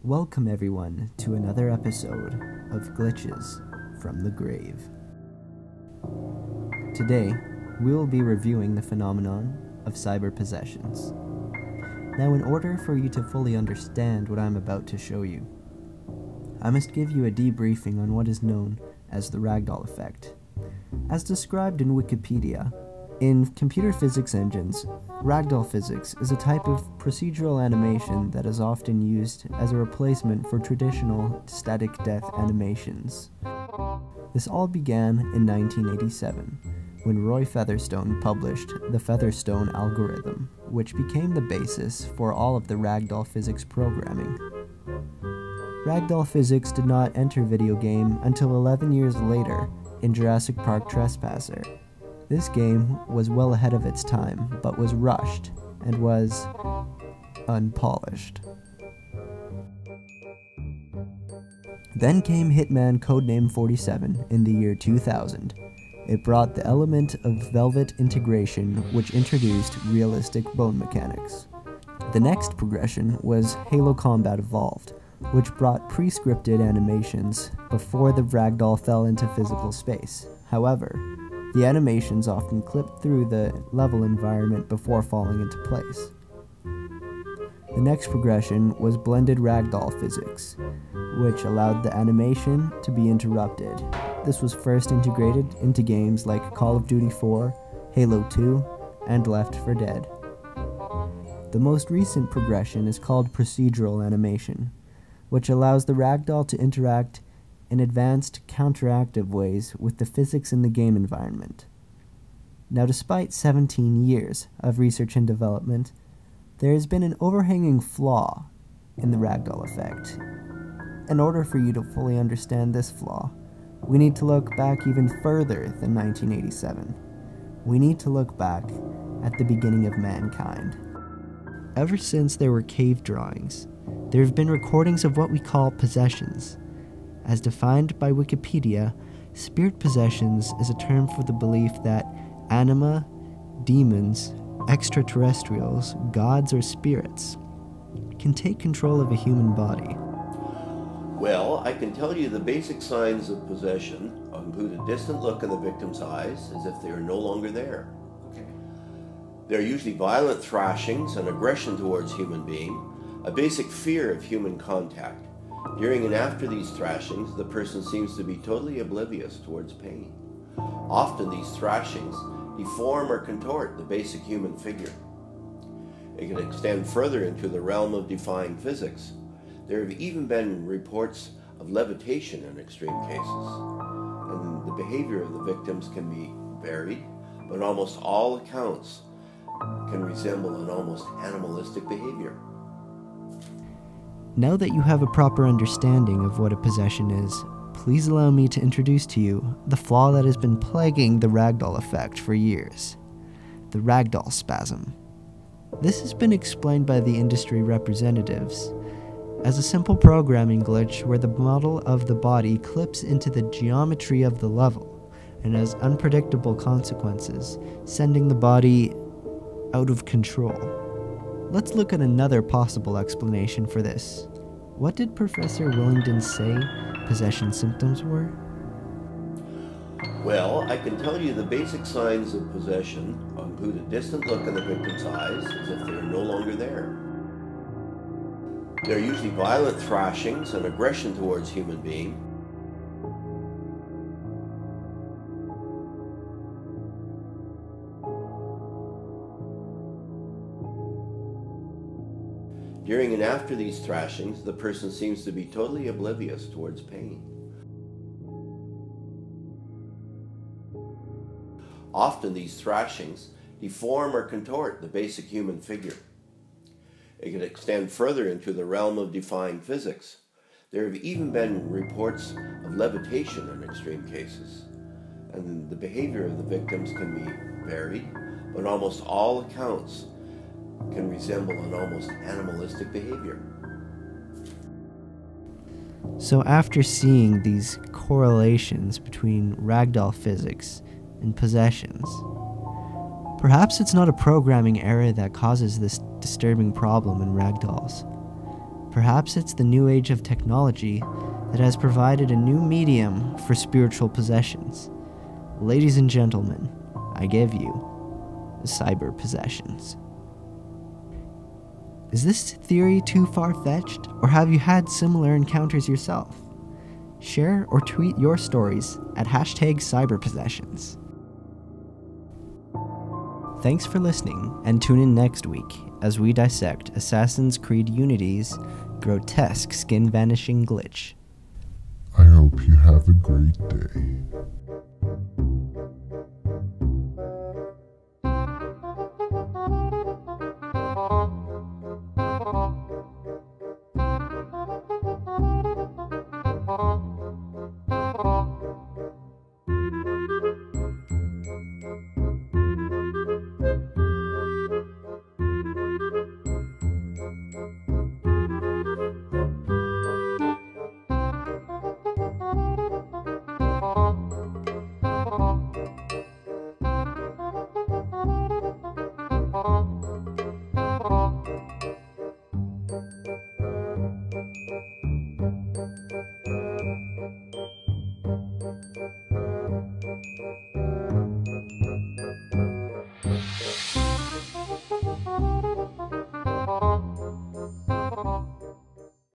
Welcome everyone to another episode of Glitches from the Grave. Today, we will be reviewing the phenomenon of cyber possessions. Now, in order for you to fully understand what I'm about to show you, I must give you a debriefing on what is known as the ragdoll effect. As described in Wikipedia, in computer physics engines, ragdoll physics is a type of procedural animation that is often used as a replacement for traditional static death animations. This all began in 1987, when Roy Featherstone published the Featherstone algorithm, which became the basis for all of the ragdoll physics programming. Ragdoll physics did not enter video game until 11 years later in Jurassic Park Trespasser. This game was well ahead of its time, but was rushed and was unpolished. Then came Hitman Codename 47 in the year 2000. It brought the element of velvet integration, which introduced realistic bone mechanics. The next progression was Halo Combat Evolved, which brought pre-scripted animations before the ragdoll fell into physical space. However, the animations often clipped through the level environment before falling into place. The next progression was blended ragdoll physics, which allowed the animation to be interrupted. This was first integrated into games like Call of Duty 4, Halo 2, and Left 4 Dead. The most recent progression is called procedural animation, which allows the ragdoll to interact in advanced, counteractive ways with the physics in the game environment. Now, despite 17 years of research and development, there has been an overhanging flaw in the ragdoll effect. In order for you to fully understand this flaw, we need to look back even further than 1987. We need to look back at the beginning of mankind. Ever since there were cave drawings, there have been recordings of what we call possessions. As defined by Wikipedia, spirit possessions is a term for the belief that anima, demons, extraterrestrials, gods, or spirits can take control of a human body. Well, I can tell you the basic signs of possession include a distant look in the victim's eyes as if they are no longer there. There are usually violent thrashings and aggression towards human being, a basic fear of human contact. During and after these thrashings, the person seems to be totally oblivious towards pain. Often these thrashings deform or contort the basic human figure. It can extend further into the realm of defying physics. There have even been reports of levitation in extreme cases. And the behavior of the victims can be varied, but almost all accounts can resemble an almost animalistic behavior. Now that you have a proper understanding of what a possession is, please allow me to introduce to you the flaw that has been plaguing the ragdoll effect for years: the ragdoll spasm. This has been explained by the industry representatives as a simple programming glitch where the model of the body clips into the geometry of the level and has unpredictable consequences, sending the body out of control. Let's look at another possible explanation for this. What did Professor Willingdon say possession symptoms were? Well, I can tell you the basic signs of possession include a distant look in the victim's eyes as if they are no longer there. There are usually violent thrashings and aggression towards human being. During and after these thrashings, the person seems to be totally oblivious towards pain. Often these thrashings deform or contort the basic human figure. It can extend further into the realm of defying physics. There have even been reports of levitation in extreme cases. And the behavior of the victims can be varied, but almost all accounts can resemble an almost animalistic behavior. So after seeing these correlations between ragdoll physics and possessions, perhaps it's not a programming error that causes this disturbing problem in ragdolls. Perhaps it's the new age of technology that has provided a new medium for spiritual possessions. Ladies and gentlemen, I give you cyber possessions. Is this theory too far-fetched, or have you had similar encounters yourself? Share or tweet your stories at #cyberpossessions. Thanks for listening, and tune in next week as we dissect Assassin's Creed Unity's grotesque skin vanishing glitch. I hope you have a great day.